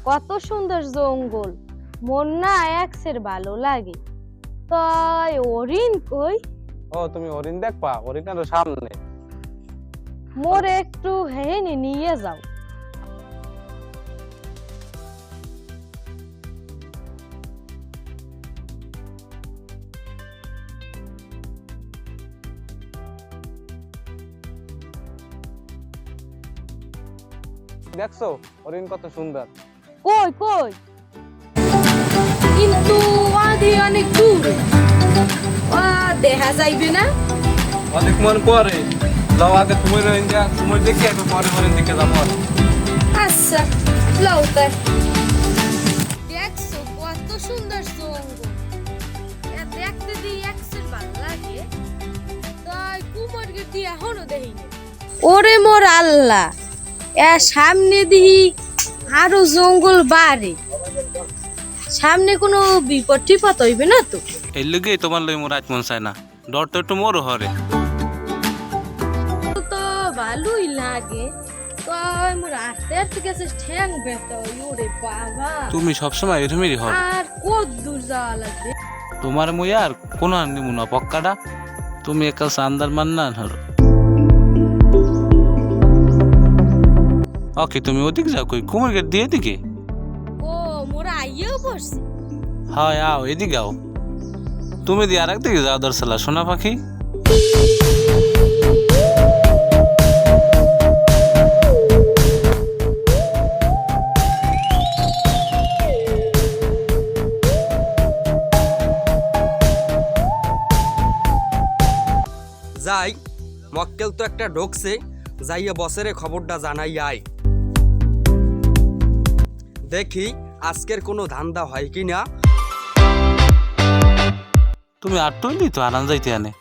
কত সুন্দর জঙ্গল, মন না একসের ভালো লাগে। তাই হরিণ কই? ও তুমি হরিণ দেখবা? হরিণটা তো সামনে। মোরে একটু হেনে নিয়ে যাও। দেখছো হরিণ কত সুন্দর? কই কই? কিন্তু আদি অনেক দূরে, দেখা যাইবে না? অনেক মন পরে যাও, আগে তুমি হরিণ যা, তুমি দেখে একটু পরে হরিণ দিকে যাবো। আচ্ছা লও তাই। দেখছো কত সুন্দর জঙ্গল, দেখতে দিয়ে একসের ভালো লাগে। তাই কুমারকে দিয়ে এখনো দেখিনি। ওরে মোর আল্লাহ, সামনে দিই আরো জঙ্গল বাড়ে, সামনে কোনো বিপদ টিপদ হইবে না তো? এই লগে তোমার লই মোর আজ মন চায় না, ডর তো একটু মোর হরে। তো ভালোই লাগে, তাই মোর আস্তে আস্তে গেছে ঠ্যাং ব্যথা। ওরে বাবা, তুমি সবসময় এরমেরই হও। আর কত দূর যাওয়া লাগবে? তোমার মুই আর কোন নিমু না পক্কাটা, তুমি একা সান্দার মান না হলো। ওকে তুমি ওদিক যাও, কই কুমার গেট দিয়ে দিকে। ও মোরা আইয়েও পড়ছি। হ্যাঁ আও এদিকে আও, তুমি দিয়ে আরেক দিকে যাও দর্শলা সোনা পাখি। যাই, মক্কেল তো একটা ঢোকছে, যাইয়া বসেরে খবরটা জানাই আয়। দেখি আজকের কোনো ধান্দা হয় কি না। তুমি আর টইলি তো আরাম যাইতে আনে।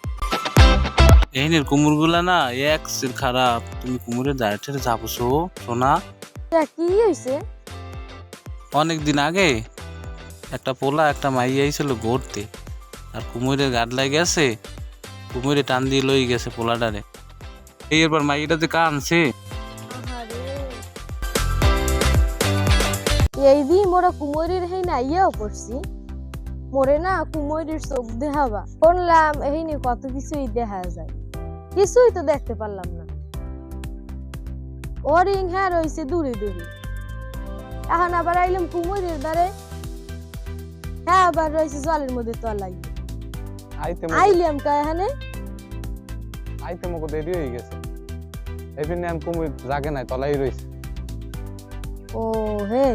এইনের কুমুর গুলা না এক সির খারাপ, তুমি কুমুরের দাঁড়িয়ে যাবছো সোনা। কি হয়েছে? অনেকদিন আগে একটা পোলা একটা মাই আইছিল ঘুরতে, আর কুমুরের গাডলায় গেছে, কুমুরে টান দিয়ে লই গেছে পোলাটারে। এরপর মাইটা যে কানছে। এই দি মোরা কুমোরের হেই না ইয়েও পড়ছি। মোরে না কুমোরের চোখ দেখাবা শুনলাম, এই নিয়ে কত কিছুই দেখা যায়, কিছুই তো দেখতে পারলাম না। হরিণ হ্যাঁ রয়েছে দূরে দূরে, এখন আবার আইলাম কুমোরের দ্বারে, হ্যাঁ আবার রয়েছে জলের মধ্যে তলাই। আইলাম কা এখানে আইতে মকো দেরি হয়ে গেছে, এবিনে আন কুমুর জাগে নাই, তলাই রইছে। ও হে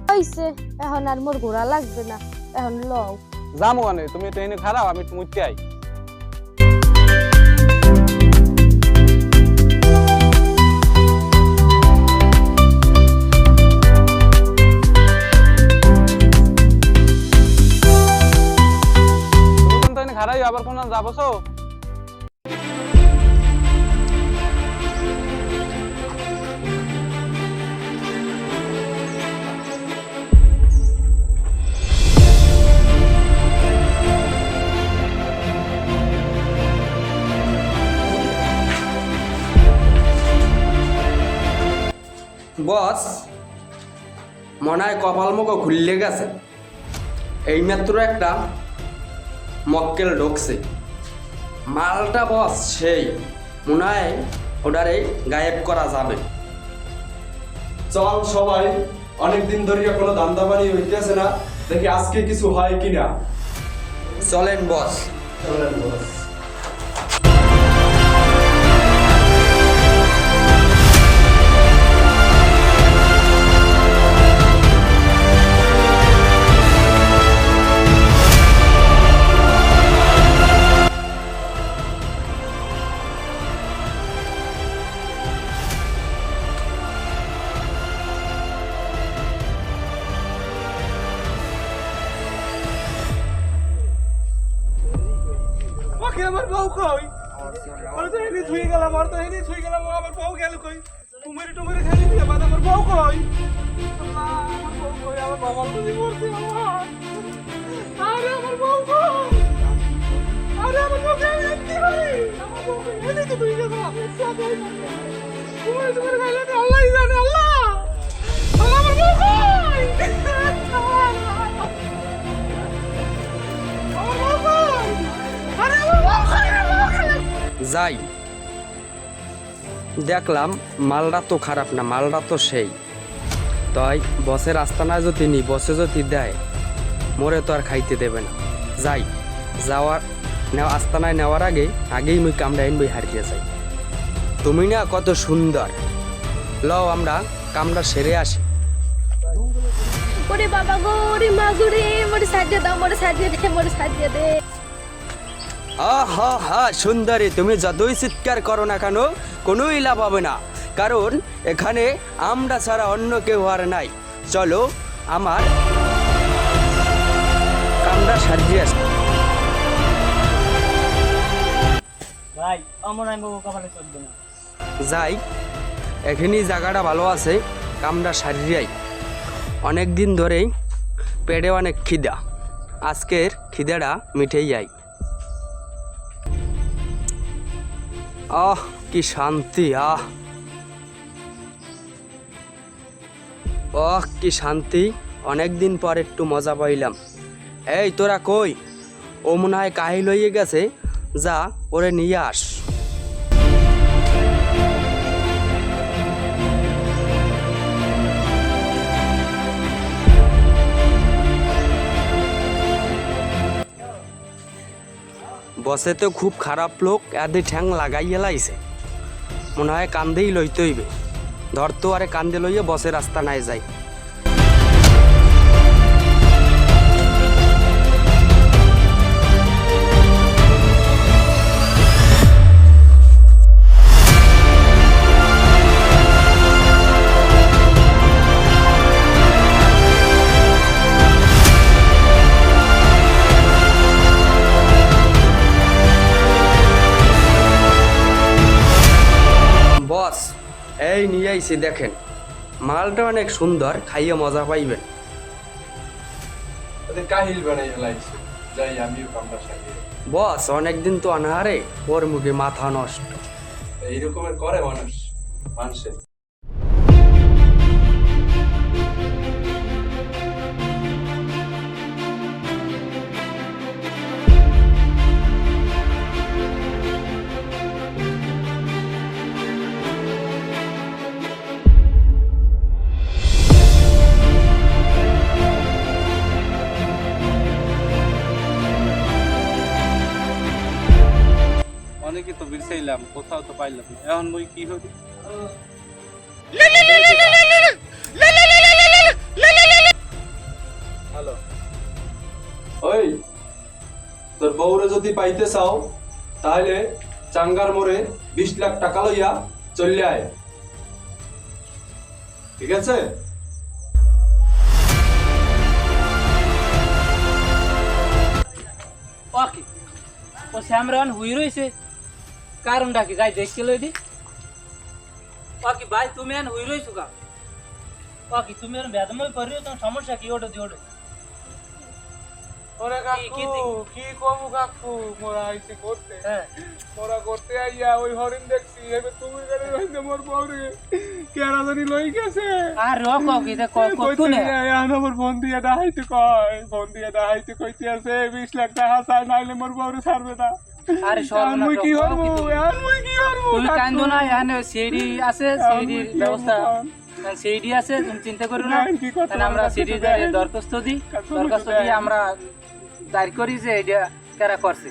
হইছে, এখন আর মোর ঘোরা লাগবে না, এখন লও যামু আনে। তুমি তো এনে খারাপ, আমি তো মুইতে আই। তুমি তো এনে খারাই, আবার কোন যাবছো? বস, মনে হয় কপাল মুখো খুললে গেছে। এইমাত্র একটা মক্কেল ঢুকছে, মালটা বস সেই মনে হয় ওটারে গায়েব করা যাবে। চল সবাই, অনেকদিন ধরে কোনো ধান্দাবাড়ি হইতেছে না, দেখি আজকে কিছু হয় কিনা। চলেন বস। চলেন বস। আমার বউ কই? আর তো এনে থুই গেলাম, আমার বউ গেল কই? কুমারি টুমারি খালি দিয়ে বাদ, আমার বউ কই? আল্লাহ, আমার বউ কই? আমার বাবার বুঝি মরছে আমার। আরে আমার বউ কই? আরে আমার বউ কে কি হই? আমার বউ কই? এনে তো তুই গেলাম, কুমারি টুমারি খাইলে আল্লাহই জানে। আল্লাহ, আল্লাহ, আমার বউ কই? যাই। দেখলাম মালটা তো খারাপ না, মালটা তো সেই। তাই বসের আস্তানায় যদি নি, বসে যদি দেয় মোরে তো আর খাইতে দেবে না। যাই, যাওয়ার আস্তানায় নেওয়ার আগেই মুই কামড়া আইন বই হারিয়ে যাই। তুমি না কত সুন্দর, লও আমরা কামড়া সেরে আসি। ওরে বাবা গো, ওরে মা গো রে, মোরে সাজিয়ে দাও, মোরে সাজিয়ে দে, মোরে সাজিয়ে দে। আহা হা সুন্দরী, তুমি যতই চিৎকার করো না কেন কোনোই লাভ হবে না, কারণ এখানে আমরা ছাড়া অন্য কেউ আর নাই। চলো আমার কামড়া সাজিয়ে আসি। ভাই আমার আমি বাবু কপালে চলবে না। যাই, এখানেই জায়গাটা ভালো আছে, কামড়া সারিয়াই। অনেক দিন ধরেই পেটে অনেক খিদা, আজকের খিদাটা মিটেই যাই। আহ কি শান্তি, কি শান্তি, অনেক দিন পর একটু মজা পাইলাম। এই তোরা কই? ও মনে হয় কাহিল হয়ে গেছে, যা ওরে নিয়ে আস। বসে তো খুব খারাপ লোক, এদের ঠ্যাং লাগাইয়া লাইছে, মনে হয় কান্দেই লইতে হইবে। ধরতো আরে কান্দে লইয়া বসে রাস্তা নাই যাই। বস এই নিয়ে আইছি, দেখেন মালটা অনেক সুন্দর, খাইয়ে মজা পাইবেন। ওদের কাহিল বানাই ফেলাইছে। যাই আমিও কামড়া সাজিয়ে। বস অনেকদিন তো অনাহারে, ওর মুখে মাথা নষ্ট। এইরকমের করে মানুষের। অনেকে তো বিরসাইলাম, কোথাও তো পাইলাম না, এখন বই কি হবে? হ্যালো, ওই তোর বউরে যদি পাইতে চাও তাহলে চাঙ্গার মোড়ে 20 লাখ টাকা লইয়া চলে আয়, ঠিক আছে? ওকে ও শ্যামরান হুই রইছে, কারণটা কি যাই দেখতে লই দি। ওকে ভাই তুমি এন হুই রইছো কা? ওকে তুমি এন বেদমই করিও, তোমার সমস্যা কি? ওটা দি ওটা। ওরে কাকু কি কমু কাকু, মোরা আইছে করতে, হ্যাঁ মোরা করতে আইয়া ওই হরিণ দেখছি, এবার তুমি গাড়ি হইছে মোর বউরে কেরা জানি লই গেছে। আর রক কি দে কত নে আমার ফোন দিয়ে দাহাইতে কয়, ফোন দিয়ে দাহাইতে কইতে আছে 20 লাখ টাকা চাই, নাইলে মোর বউরে ছাড়বে না। আরে সর্বনাশ, মুই কি করব, মুই কি করব? তুমি কান্দো না, এখানে সিডি আছে, সিডির ব্যবস্থা সিডি আছে, তুমি চিন্তা করো না। তাহলে আমরা সিডি দরখাস্ত দিই, দরখাস্ত দিয়ে আমরা দাঁড় করি যে এটা কারা করছে।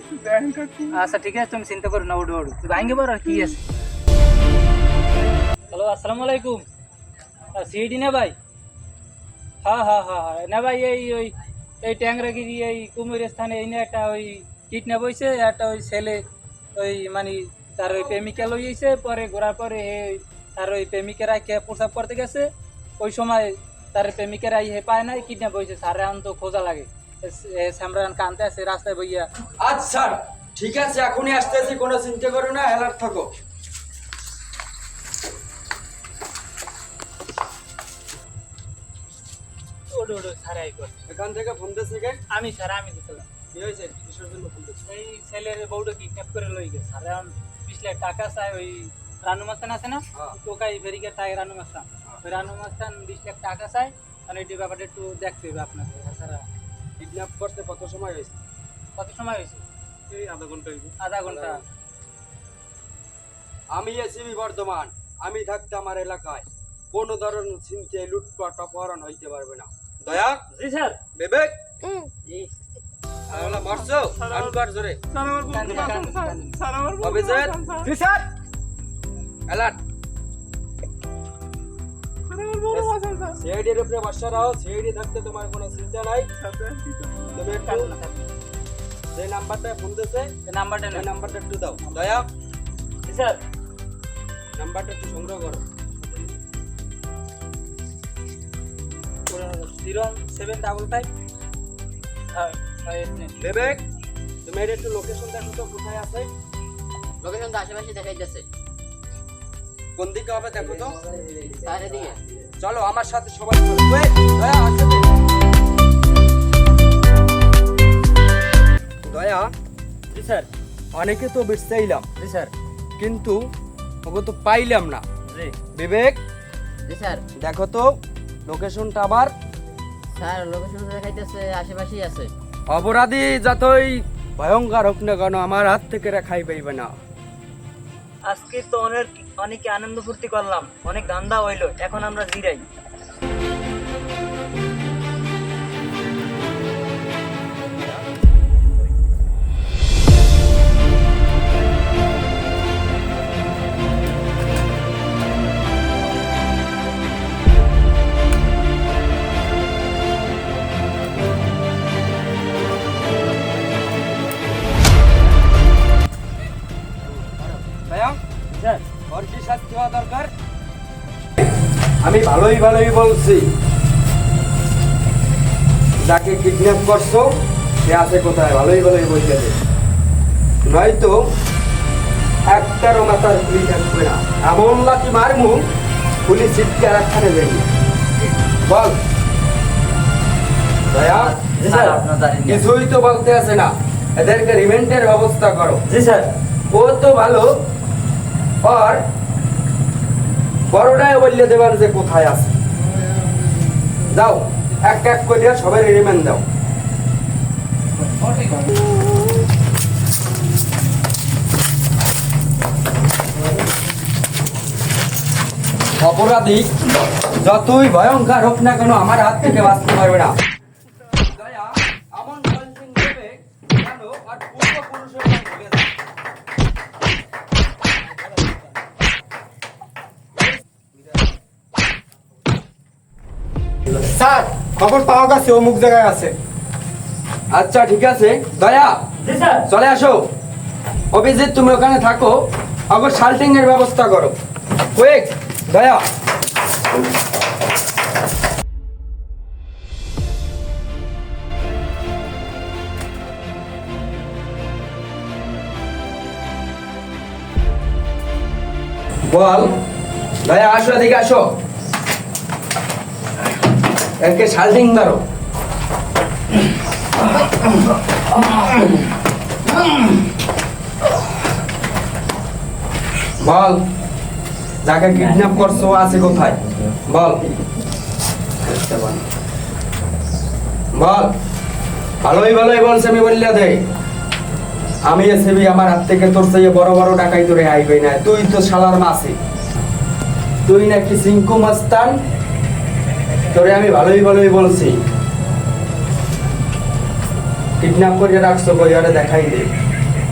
আচ্ছা ঠিক আছে, তুমি চিন্তা করো না, ওডো ওডো ভাঙ্গে বড় আর কি আছে। হ্যালো আসসালামু আলাইকুম, সিডি না ভাই? হ্যাঁ হ্যাঁ হ্যাঁ হ্যাঁ না ভাই, এই ট্যাংরাগিরি এই কুমির স্থানে এই না একটা ওই কিডন্যাপ হয়েছে, একটা ওই ছেলে ওই মানে তার ওই প্রেমিকা লইয়েছে, পরে ঘোরার পরে তার ওই প্রেমিকেরা কে প্রসাব করতে গেছে, ওই সময় তার প্রেমিকেরা ইয়ে পায় নাই, কিডন্যাপ হয়েছে। সারে আন তো খোঁজা লাগে, শ্যামরান কানতে আছে রাস্তায় বইয়া। আচ্ছা ঠিক আছে, এখনই আসতেছি, কোনো চিন্তা করো না, অ্যালার্ট থাকো। ওডো ওডো সারে আই কর, এখান থেকে ফোন দিছে কে? আমি স্যার আমি দিছিলাম। কি হয়েছে, কিসের জন্য ফোন দিছে? এই ছেলের বউটা কিডন্যাপ করে লই গেছে, সারে আন 20 লাখ টাকা চাই। ওই রানু মাস্তান আছে না, টোকাই ভেরিকে তাই রানু মাস্তান, ওই রানু মাস্তান 20 লাখ টাকা চাই। মানে এই ব্যাপারটা একটু দেখতে হবে আপনাকে। স্যার কিডন্যাপ করতে কত সময় হয়েছে? কত সময় হয়েছে? এই আধা ঘন্টা হইবে। আধা ঘন্টা। আমি এসিবি বর্ধমান, আমি থাকতে আমার এলাকায় কোনো ধরনের চিন্তায় লুটপাট অপহরণ হইতে পারবে না। দয়া, জি স্যার। বিবেক, হুম। তাহলে মারছো গান কর জোরে। স্যার আমার বউকে বাঁচান স্যার। স্যার আমার বউকে অভিজিৎ, বাঁচান স্যার। জি স্যার, অ্যালার্ট। স্যার আমার বউকে বাঁচান স্যার। সিআইডির উপরে বর্ষা রাও, সিআইডি থাকতে তোমার কোনো চিন্তা নাই। তুমি একটু যে নাম্বারটা ফোন দিয়েছে এই নাম্বারটা একটু দাও। দয়া, জি স্যার। নাম্বারটা একটু সংগ্রহ করো। 0755 বিবেক, তুমি এর একটু লোকেশন দেখো তো কোথায় আছে। লোকেশন তো আশেপাশে দেখাই যাচ্ছে কোন দিকে হবে দেখো তো। বাইরের দিকে। চলো আমার সাথে সবাই চলো। ওই, দয়া আসতে দে। দয়া, জি স্যার। অনেকে তো বেচতেইলাম জি স্যার। কিন্তু ওকে তো পাইলাম না। জি বিবেক, জি স্যার। দেখো তো লোকেশনটা আবার। স্যার লোকেশন তো দেখাইতেছে আশেপাশেই আছে। অপরাধী যতই ভয়ঙ্কর হোক না কেন আমার হাত থেকে রেখাই পাইবে না। আজকে তো অনেকে আনন্দ ফুর্তি করলাম, অনেক ধান্দা হইলো, এখন আমরা জিরাই। দয়া, স্যার। ওর কি শাস্তি হওয়া দরকার? আমি ভালোই বলছি, যাকে কিডন্যাপ করছো সে আছে কোথায় ভালোই বলতে দে, নয়তো একটারও মাথার খুলি থাকবে না। এমন লাঠি মারমু পুলিশ সিটকে আর একখানে যাইনি। বল দয়া। জি স্যার। আপনার দাঁড়িয়ে কিছুই তো বলতে আছে না, এদেরকে রিমান্ডের ব্যবস্থা করো। জি স্যার। ও তো ভালো, আর বড়টাই বললে দেবার যে কোথায় আছে। যাও এক এক করে সবাই রিমান্ড দাও। অপরাধী যতই ভয়ঙ্কর হোক না কেন আমার হাত থেকে বাঁচতে পারবে না। দয়া, এমন পাঞ্চিং দেবে যেন আর পূর্বপুরুষের নাম ভুলে যায়। স্যার খবর পাওয়া গেছে অমুক জায়গায় আছে। আচ্ছা ঠিক আছে দয়া, জি স্যার। চলে আসো। অভিজিৎ তুমি ওখানে থাকো, আবার শাল্টিং এর ব্যবস্থা করো। কুইক দয়া। বল দয়া, আসো এদিকে আসো, একে শাল্টিং মারো। বল যাকে কিডন্যাপ করছো আছে কোথায়, বল বল। ভালোই বলছে, আমি বললে দে। আমি এসেবি, আমার হাত থেকে তোর সেই বড় টাকাই তোরে আইবে না। তুই তো শালার মাসি, তুই নাকি সিংকু মাস্তান। তোরে আমি ভালোই বলছি, কিডন্যাপ করে রাখছো কই আরে দেখাই দে,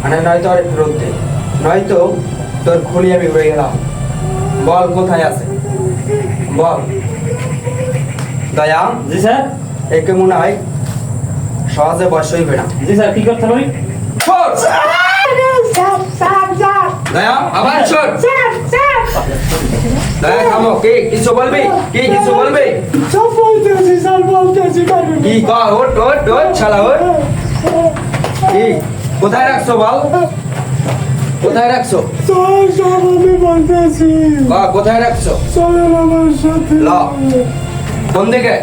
মানে নয়তো আরে ফেরত দে, নয়তো তোর খুলি আমি হয়ে গেলাম। বল কোথায় আছে, বল। দয়া, জি স্যার। একে মনে হয় সহজে বয়স হইবে না। জি স্যার, কি করতে হবে? ছোট দয়া, আবার ছোট দয়া, থামো। কি কিছু বলবি, কি কিছু বলবি? সব বলতেছি স্যার, বলতেছি কি কর, ওট শালা ওট। কি কোথায় রাখছো বল, কোথায় রাখছো? সব আমি বলতেছি। কোথায় রাখছো? চলেন আমার সাথে। ল কোন দিকে?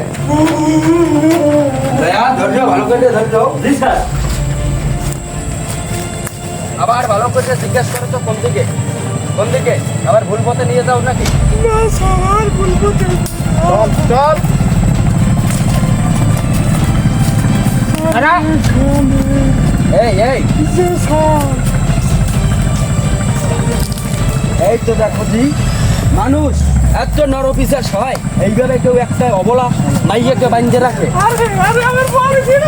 দয়া ধৈর্য, ভালো করে ধৈর্য। জি স্যার। আবার ভালো করে জিজ্ঞেস করো তো কোন দিকে, কোন দিকে? আবার ভুল পথে নিয়ে যাও নাকি? না স্যার, আর বলবো না। চল এই যে স্যার এই তো দেখো জি, মানুষ এত নরপিসাস হয়, এইভাবে কেউ একটা অবলা মাইয়াকে বাঁধে রাখে। আরে আরে আমার বউরে ছেড়ে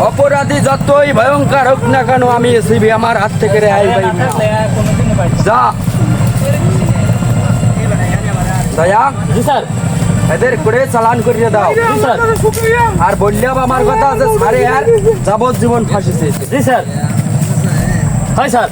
অপরাধী যতই ভয়ঙ্কর হোক না কেন, আমি এসিবি আমার হাত থেকে রেহাই পাই না। যা দয়া, জি স্যার। এদের করে চালান করিয়ে দাও। শুক্রিয়া। আর বললেও আমার কথা আছে, সারে আর যাবজ্জীবন ফাঁসি চেয়েছে। জি স্যার। হয় স্যার।